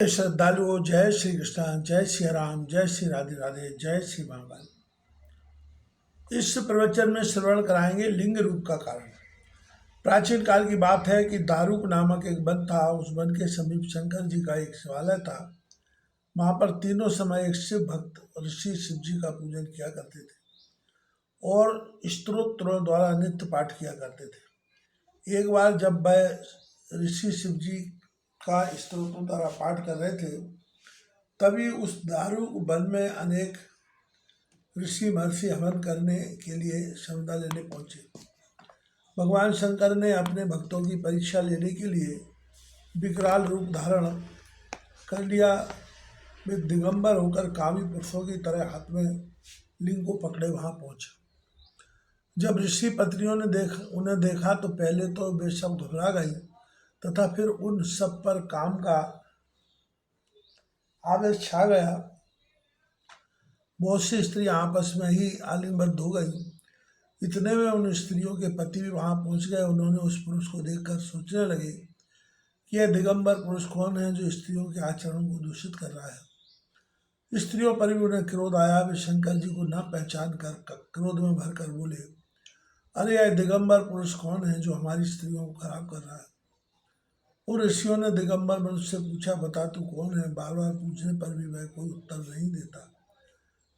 श्रद्धालुओं, जय श्री कृष्ण, जय श्री राम, जय श्री राधे राधे, जय श्री महाकाल। इस प्रवचन में श्रवण कराएंगे लिंग रूप का कारण। प्राचीन काल की बात है कि दारुक नामक एक वन था। उस वन के समीप शंकर जी का एक शिवालय था। वहां पर तीनों समय एक शिव भक्त ऋषि शिव जी का पूजन किया करते थे और स्तोत्रों द्वारा नित्य पाठ किया करते थे। एक बार जब वह ऋषि शिव जी का स्तोत्रों द्वारा पाठ कर रहे थे, तभी उस दारू वन में अनेक ऋषि महर्षि हवन करने के लिए क्षमता लेने पहुंचे। भगवान शंकर ने अपने भक्तों की परीक्षा लेने के लिए विकराल रूप धारण कर लिया। वे दिगंबर होकर कामी पुरुषों की तरह हाथ में लिंग को पकड़े वहां पहुंचे। जब ऋषि पत्नियों ने उन्हें देखा तो पहले तो वे सब घबरा गई तथा फिर उन सब पर काम का आवेश छा गया। बहुत सी स्त्रियां आपस में ही आलिंगबद्ध हो गई। इतने में उन स्त्रियों के पति भी वहां पहुंच गए। उन्होंने उस पुरुष को देखकर सोचने लगे कि यह दिगंबर पुरुष कौन है जो स्त्रियों के आचरण को दूषित कर रहा है। स्त्रियों पर भी उन्हें क्रोध आया। वे शंकर जी को न पहचान कर क्रोध में भरकर बोले, अरे यह दिगंबर पुरुष कौन है जो हमारी स्त्रियों को खराब कर रहा है। उन ऋषियों ने दिगंबर मनुष्य से पूछा, बता तू कौन है। बार बार पूछने पर भी वह कोई उत्तर नहीं देता।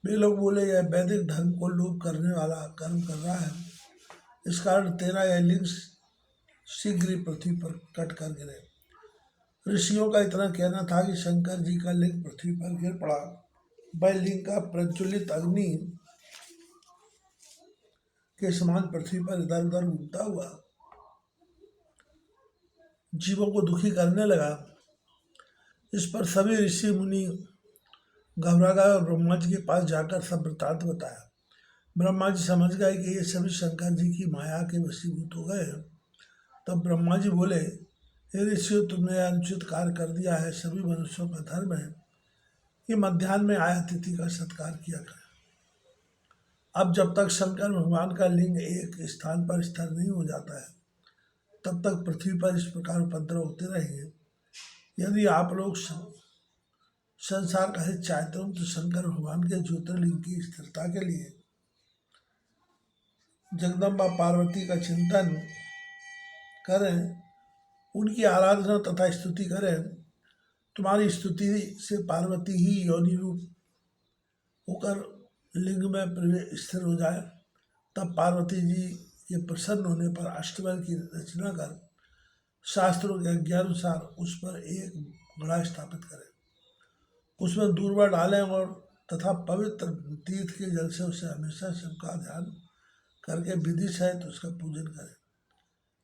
वे लोग बोले, यह वैदिक धर्म को लोप करने वाला कर्म कर रहा है। इस कारण तेरा यह लिंग शीघ्र ही पृथ्वी पर कट कर गिरे। ऋषियों का इतना कहना था कि शंकर जी का लिंग पृथ्वी पर गिर पड़ा। वह लिंग का प्रज्वलित अग्नि के समान पृथ्वी पर इधर उधर घूमता हुआ जीवों को दुखी करने लगा। इस पर सभी ऋषि मुनि घबरा गए और ब्रह्मा जी के पास जाकर सब वृत्तांत बताया। ब्रह्मा जी समझ गए कि ये सभी शंकर जी की माया के वशीभूत हो गए हैं। तब ब्रह्मा जी बोले, हे ऋषियों, तुमने यह अनुचित कार्य कर दिया है। सभी मनुष्यों का धर्म है कि मध्याह्न में आए अतिथि का सत्कार किया करें। अब जब तक शंकर भगवान का लिंग एक स्थान पर स्थिर नहीं हो जाता है, तब तक पृथ्वी पर इस प्रकार उपद्रव होते रहेंगे। यदि आप लोग संसार का हित चाहते हो तो शंकर भगवान के ज्योतिर्लिंग की स्थिरता के लिए जगदम्बा पार्वती का चिंतन करें, उनकी आराधना तथा स्तुति करें। तुम्हारी स्तुति से पार्वती ही योनि रूप होकर लिंग में स्थिर हो जाए। तब पार्वती जी के प्रसन्न होने पर अष्टबल की रचना कर शास्त्रों के आज्ञानुसार उस पर एक घड़ा स्थापित करें, उसमें दूर्वा डालें और तथा पवित्र तीर्थ के जल से उसे हमेशा शिव का ध्यान करके विधि सहित उसका पूजन करें।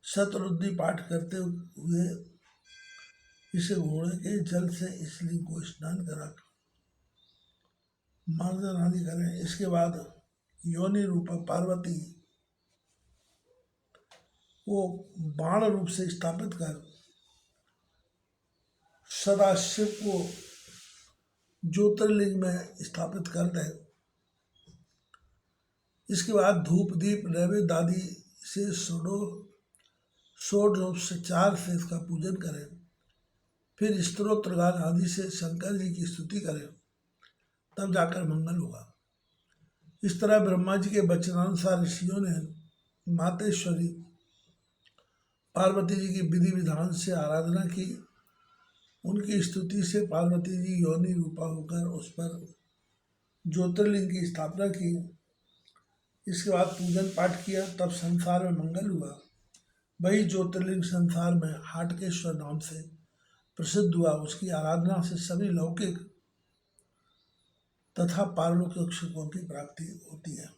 शतरुद्धि पाठ करते हुए इसे घोड़े के जल से इस लिंग को स्नान करा मार्जन आदि करें। इसके बाद योनि रूपा पार्वती को बाण रूप से स्थापित कर सदा शिव को ज्योतिर्लिंग में स्थापित कर दें। इसके बाद धूप दीप नैवेद्य आदि से षोडशोपचार से इसका पूजन करें। फिर स्तोत्र गान आदि से शंकर जी की स्तुति करें, तब जाकर मंगल होगा। इस तरह ब्रह्मा जी के वचनानुसार ऋषियों ने मातेश्वरी पार्वती जी की विधि विधान से आराधना की। उनकी स्तुति से पार्वती जी योनि रूपा होकर उस पर ज्योतिर्लिंग की स्थापना की। इसके बाद पूजन पाठ किया, तब संसार में मंगल हुआ। वही ज्योतिर्लिंग संसार में हाटकेश्वर नाम से प्रसिद्ध हुआ। उसकी आराधना से सभी लौकिक तथा पारलौकिक सुखों की प्राप्ति होती है।